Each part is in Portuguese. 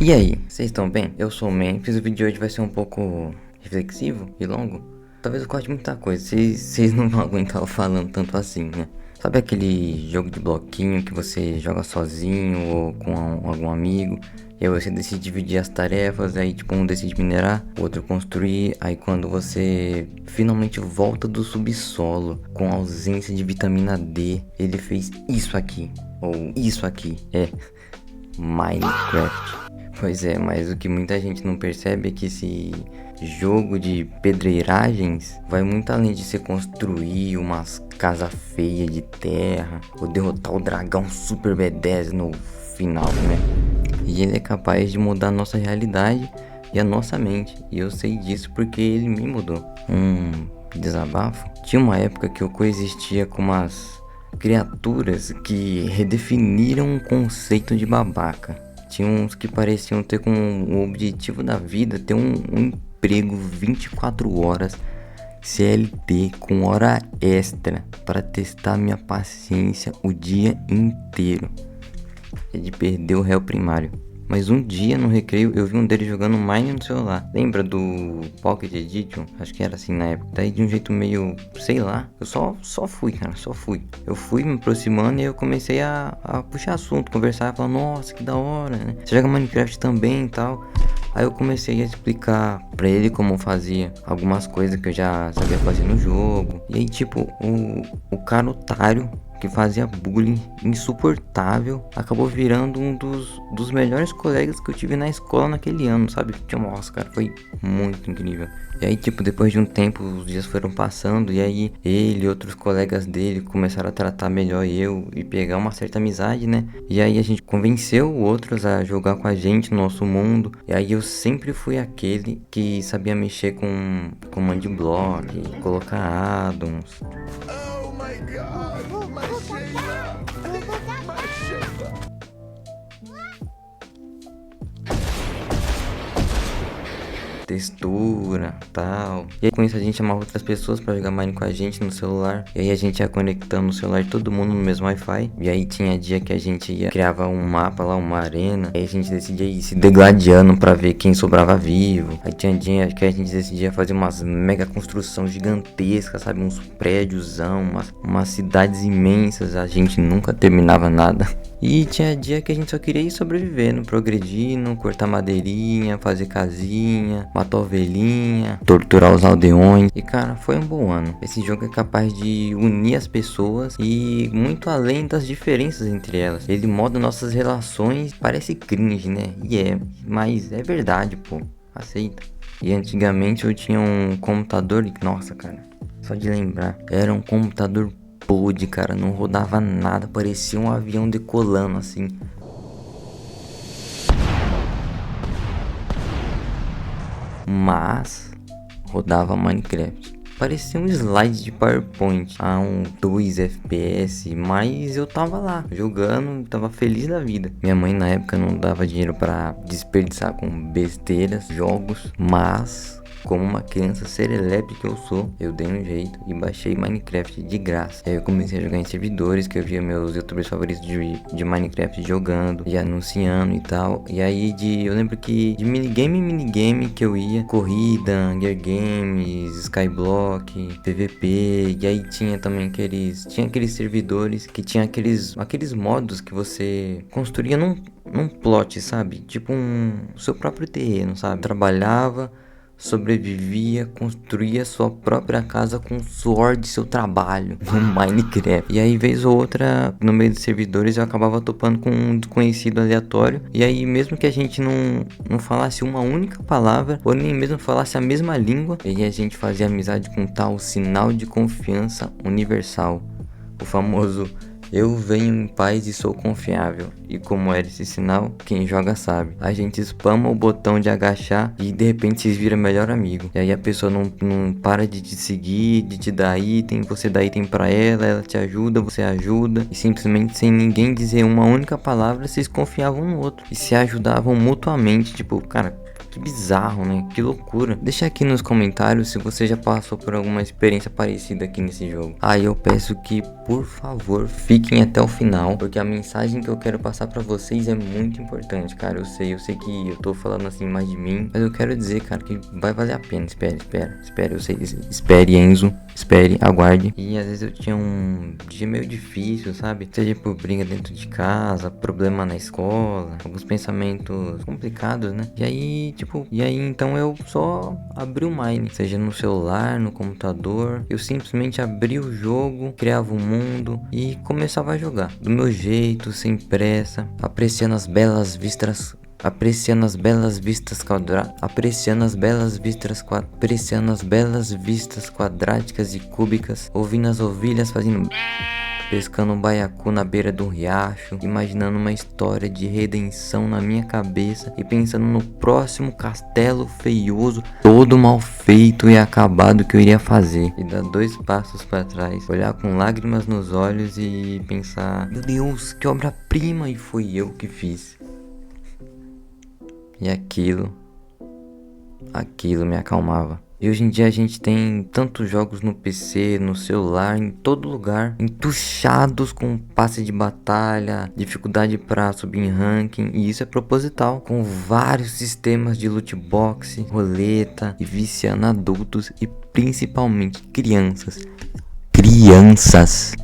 E aí, vocês estão bem? Eu sou o Memphis, o vídeo de hoje vai ser um pouco reflexivo e longo. Talvez eu corte muita coisa, vocês não vão aguentar eu falando tanto assim, né? Sabe aquele jogo de bloquinho que você joga sozinho ou com algum amigo? E aí você decide dividir as tarefas, aí tipo um decide minerar, o outro construir. Aí quando você finalmente volta do subsolo com ausência de vitamina D, ele fez isso aqui, ou isso aqui, Minecraft. Pois é, mas o que muita gente não percebe é que esse jogo de pedreiragens vai muito além de você construir umas casas feias de terra ou derrotar o dragão Super B10 no final, né? E ele é capaz de mudar a nossa realidade e a nossa mente. E eu sei disso porque ele me mudou. Desabafo. Tinha uma época que eu coexistia com umas criaturas que redefiniram o conceito de babaca. Tinha uns que pareciam ter como o objetivo da vida ter um emprego 24 horas CLT com hora extra para testar minha paciência o dia inteiro. É de perder o réu primário. Mas um dia no recreio eu vi um deles jogando Mine no celular. Lembra do Pocket Edition? Acho que era assim na época. Daí de um jeito meio, sei lá. Eu só fui, cara, só fui. Eu fui me aproximando e eu comecei a puxar assunto, conversar, falar, nossa, que da hora, né? Você joga Minecraft também e tal. Aí eu comecei a explicar pra ele como fazia algumas coisas que eu já sabia fazer no jogo. E aí tipo, o cara otário que fazia bullying insuportável acabou virando um dos melhores colegas que eu tive na escola naquele ano, sabe? Nossa, cara, foi muito incrível. E aí, tipo, depois de um tempo, os dias foram passando e aí ele e outros colegas dele começaram a tratar melhor eu e pegar uma certa amizade, né? E aí a gente convenceu outros a jogar com a gente no nosso mundo. E aí eu sempre fui aquele que sabia mexer com command block, colocar addons. Oh my God, my shaper. Textura, tal. E aí com isso a gente chamava outras pessoas pra jogar Mine com a gente no celular. E aí a gente ia conectando o celular de todo mundo no mesmo Wi-Fi. E aí tinha dia que a gente criava um mapa lá, uma arena. Aí a gente decidia ir se degladiando pra ver quem sobrava vivo. Aí tinha dia que a gente decidia fazer umas mega construção gigantescas, sabe? Uns prédiosão, umas cidades imensas. A gente nunca terminava nada. E tinha dia que a gente só queria ir sobrevivendo, progredindo, cortar madeirinha, fazer casinha, matar ovelhinha, torturar os aldeões. E cara, foi um bom ano. Esse jogo é capaz de unir as pessoas e muito além das diferenças entre elas. Ele molda nossas relações, parece cringe, né? Mas é verdade, pô. Aceita. E antigamente eu tinha um computador, nossa, cara, só de lembrar, era um computador podre, cara, não rodava nada, parecia um avião decolando assim. Mas rodava Minecraft. Parecia um slide de PowerPoint a 2 FPS, mas eu tava lá jogando, tava feliz da vida. Minha mãe na época não dava dinheiro pra desperdiçar com besteiras, jogos, mas como uma criança serelepe que eu sou, eu dei um jeito e baixei Minecraft de graça. Aí eu comecei a jogar em servidores que eu via meus youtubers favoritos de Minecraft jogando e anunciando e tal. E aí eu lembro que de minigame em minigame que eu ia, corrida, Hunger Games, Skyblock, PVP. E aí tinha também aqueles servidores que tinha aqueles modos que você construía num plot, sabe? Tipo seu próprio terreno, sabe? Trabalhava, sobrevivia, construía sua própria casa com o suor de seu trabalho no Minecraft. E aí, vez ou outra, no meio dos servidores, eu acabava topando com um desconhecido aleatório. E aí, mesmo que a gente não falasse uma única palavra, ou nem mesmo falasse a mesma língua, aí a gente fazia amizade com tal sinal de confiança universal, o famoso eu venho em paz e sou confiável. E como era esse sinal, quem joga sabe. A gente spama o botão de agachar e de repente vocês viram melhor amigo. E aí a pessoa não para de te seguir, de te dar item, você dá item pra ela te ajuda, você ajuda. E simplesmente sem ninguém dizer uma única palavra, vocês confiavam no outro. E se ajudavam mutuamente, tipo, cara, Que bizarro, né? Que loucura. Deixa aqui nos comentários se você já passou por alguma experiência parecida aqui nesse jogo. Aí eu peço que, por favor, fiquem até o final, porque a mensagem que eu quero passar pra vocês é muito importante, cara. Eu sei que eu tô falando assim mais de mim, mas eu quero dizer, cara, que vai valer a pena. Espere, eu sei. Espere, Enzo. Espere, aguarde. E às vezes eu tinha um dia meio difícil, sabe? Seja por briga dentro de casa, problema na escola, alguns pensamentos complicados, né? E aí então eu só abri o Mine, seja no celular, no computador. Eu simplesmente abri o jogo, criava um mundo e começava a jogar. Do meu jeito, sem pressa, apreciando as belas vistas quadráticas e cúbicas, ouvindo as ovelhas fazendo pescando um baiacu na beira do riacho, imaginando uma história de redenção na minha cabeça e pensando no próximo castelo feioso, todo mal feito e acabado que eu iria fazer. E dar 2 passos para trás, olhar com lágrimas nos olhos e pensar: meu Deus, que obra-prima! E foi eu que fiz. E aquilo me acalmava. E hoje em dia a gente tem tantos jogos no PC, no celular, em todo lugar, entuchados com passe de batalha, dificuldade pra subir em ranking, e isso é proposital, com vários sistemas de loot box, roleta e viciando adultos e principalmente crianças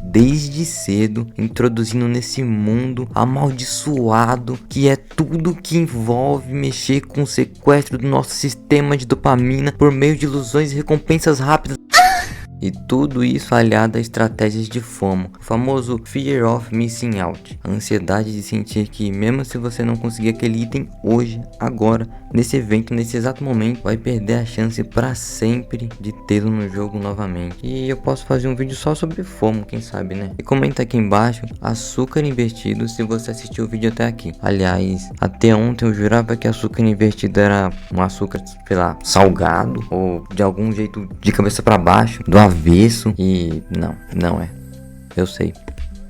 desde cedo, introduzindo nesse mundo amaldiçoado que é tudo que envolve mexer com o sequestro do nosso sistema de dopamina por meio de ilusões e recompensas rápidas. E tudo isso aliado a estratégias de FOMO, o famoso Fear of Missing Out, a ansiedade de sentir que mesmo se você não conseguir aquele item hoje, agora, nesse evento, nesse exato momento, vai perder a chance para sempre de tê-lo no jogo novamente. E eu posso fazer um vídeo só sobre FOMO, quem sabe, né? E comenta aqui embaixo, açúcar invertido, se você assistiu o vídeo até aqui. Aliás, até ontem eu jurava que açúcar invertido era um açúcar, sei lá, salgado, ou de algum jeito de cabeça para baixo, do avesso, e não é. Eu sei.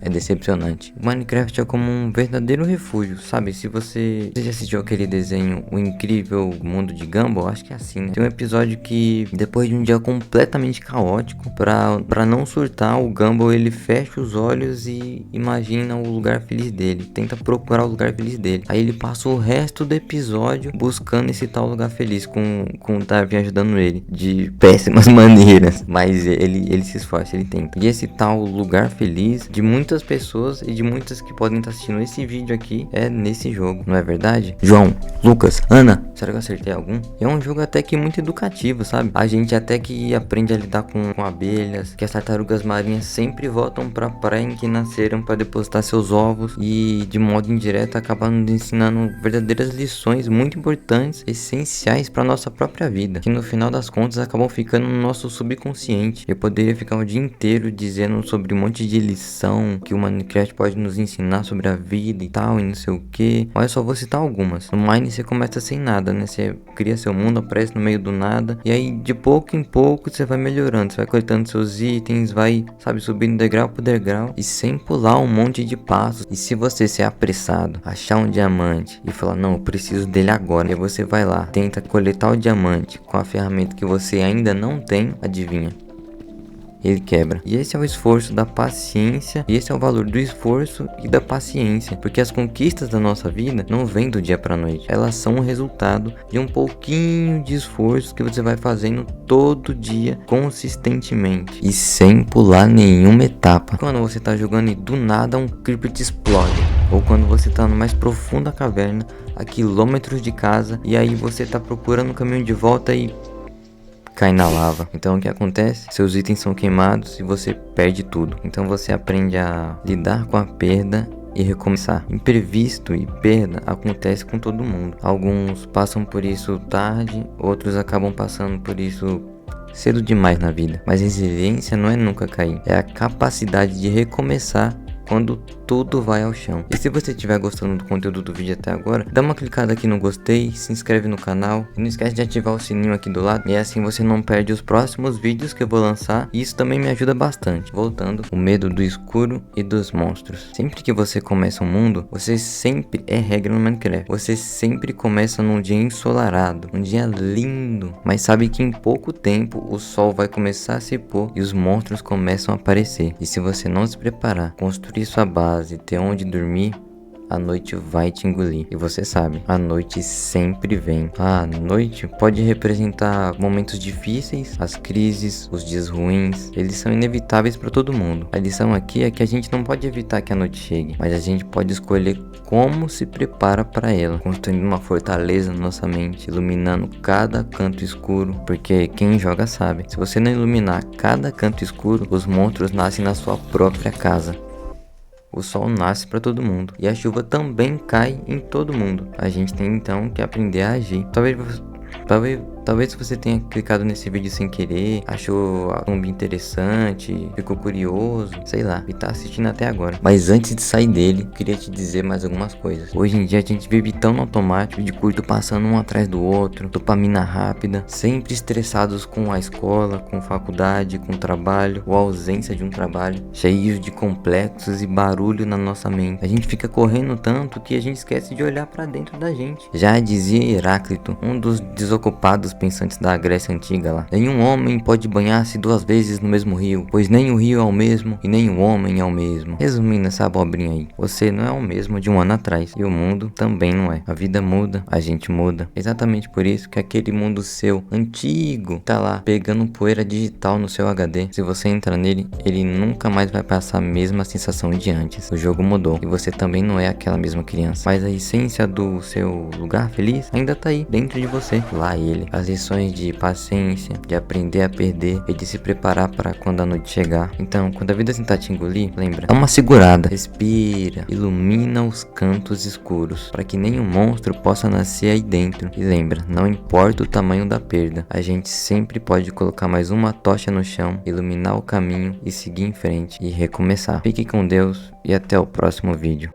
É decepcionante. O Minecraft é como um verdadeiro refúgio, sabe? Se você já assistiu aquele desenho O Incrível Mundo de Gumball, acho que é assim, né? Tem um episódio que, depois de um dia completamente caótico, pra não surtar, o Gumball ele fecha os olhos e imagina o lugar feliz dele. Tenta procurar o lugar feliz dele. Aí ele passa o resto do episódio buscando esse tal lugar feliz com o Darwin ajudando ele de péssimas maneiras. Mas ele se esforça, ele tenta. E esse tal lugar feliz de muitas pessoas e de muitas que podem estar assistindo esse vídeo aqui é nesse jogo, não é verdade? João, Lucas, Ana, será que eu acertei algum? É um jogo até que muito educativo, sabe? A gente até que aprende a lidar com abelhas, que as tartarugas marinhas sempre voltam pra praia em que nasceram para depositar seus ovos e de modo indireto acabam nos ensinando verdadeiras lições muito importantes, essenciais para nossa própria vida, que no final das contas acabam ficando no nosso subconsciente. Eu poderia ficar o dia inteiro dizendo sobre um monte de lição que o Minecraft pode nos ensinar sobre a vida e tal, e não sei o que, mas eu só vou citar algumas. No Mine você começa sem nada, né? Você cria seu mundo, aparece no meio do nada, e aí de pouco em pouco você vai melhorando, você vai coletando seus itens, vai, sabe, subindo degrau por degrau, e sem pular um monte de passos. E se você ser apressado, achar um diamante e falar, não, eu preciso dele agora, e você vai lá, tenta coletar o diamante com a ferramenta que você ainda não tem, adivinha? Ele quebra. E esse é o esforço da paciência, e esse é o valor do esforço e da paciência, porque as conquistas da nossa vida não vêm do dia pra noite, elas são o resultado de um pouquinho de esforço que você vai fazendo todo dia, consistentemente, e sem pular nenhuma etapa. Quando você tá jogando e do nada um creeper te explode, ou quando você tá no mais profunda caverna, a quilômetros de casa, e aí você tá procurando um caminho de volta e cai na lava. Então o que acontece? Seus itens são queimados e você perde tudo. Então você aprende a lidar com a perda e recomeçar. Imprevisto e perda acontece com todo mundo. Alguns passam por isso tarde, outros acabam passando por isso cedo demais na vida. Mas resiliência não é nunca cair, é a capacidade de recomeçar quando tudo vai ao chão. E se você estiver gostando do conteúdo do vídeo até agora, dá uma clicada aqui no gostei, se inscreve no canal e não esquece de ativar o sininho aqui do lado, e assim você não perde os próximos vídeos que eu vou lançar, e isso também me ajuda bastante. Voltando, o medo do escuro e dos monstros. Sempre que você começa um mundo, você sempre, é regra no Minecraft, você sempre começa num dia ensolarado, um dia lindo, mas sabe que em pouco tempo o sol vai começar a se pôr e os monstros começam a aparecer. E se você não se preparar, construir sua base, ter onde dormir, a noite vai te engolir. E você sabe, a noite sempre vem. A noite pode representar momentos difíceis, as crises, os dias ruins. Eles são inevitáveis para todo mundo. A lição aqui é que a gente não pode evitar que a noite chegue, mas a gente pode escolher como se prepara para ela, construindo uma fortaleza na nossa mente, iluminando cada canto escuro, porque quem joga sabe, se você não iluminar cada canto escuro, os monstros nascem na sua própria casa. O sol nasce para todo mundo e a chuva também cai em todo mundo. A gente tem então que aprender a agir. Talvez você tenha clicado nesse vídeo sem querer, achou a thumb interessante, ficou curioso, sei lá, e tá assistindo até agora. Mas antes de sair dele, queria te dizer mais algumas coisas. Hoje em dia a gente vive tão no automático, de curto passando um atrás do outro, dopamina rápida, sempre estressados com a escola, com faculdade, com trabalho, ou a ausência de um trabalho, cheios de complexos e barulho na nossa mente. A gente fica correndo tanto que a gente esquece de olhar para dentro da gente. Já dizia Heráclito, um dos desocupados pensantes da Grécia Antiga lá: nenhum homem pode banhar-se 2 vezes no mesmo rio, pois nem o rio é o mesmo e nem o homem é o mesmo. Resumindo essa abobrinha aí, você não é o mesmo de um ano atrás e o mundo também não é. A vida muda, a gente muda. Exatamente por isso que aquele mundo seu antigo tá lá pegando poeira digital no seu HD. Se você entrar nele, ele nunca mais vai passar a mesma sensação de antes. O jogo mudou e você também não é aquela mesma criança, mas a essência do seu lugar feliz ainda tá aí dentro de você. Lá ele, as lições de paciência, de aprender a perder e de se preparar para quando a noite chegar. Então, quando a vida tentar te engolir, lembra, dá uma segurada, respira, ilumina os cantos escuros, para que nenhum monstro possa nascer aí dentro. E lembra, não importa o tamanho da perda, a gente sempre pode colocar mais uma tocha no chão, iluminar o caminho e seguir em frente e recomeçar. Fique com Deus e até o próximo vídeo.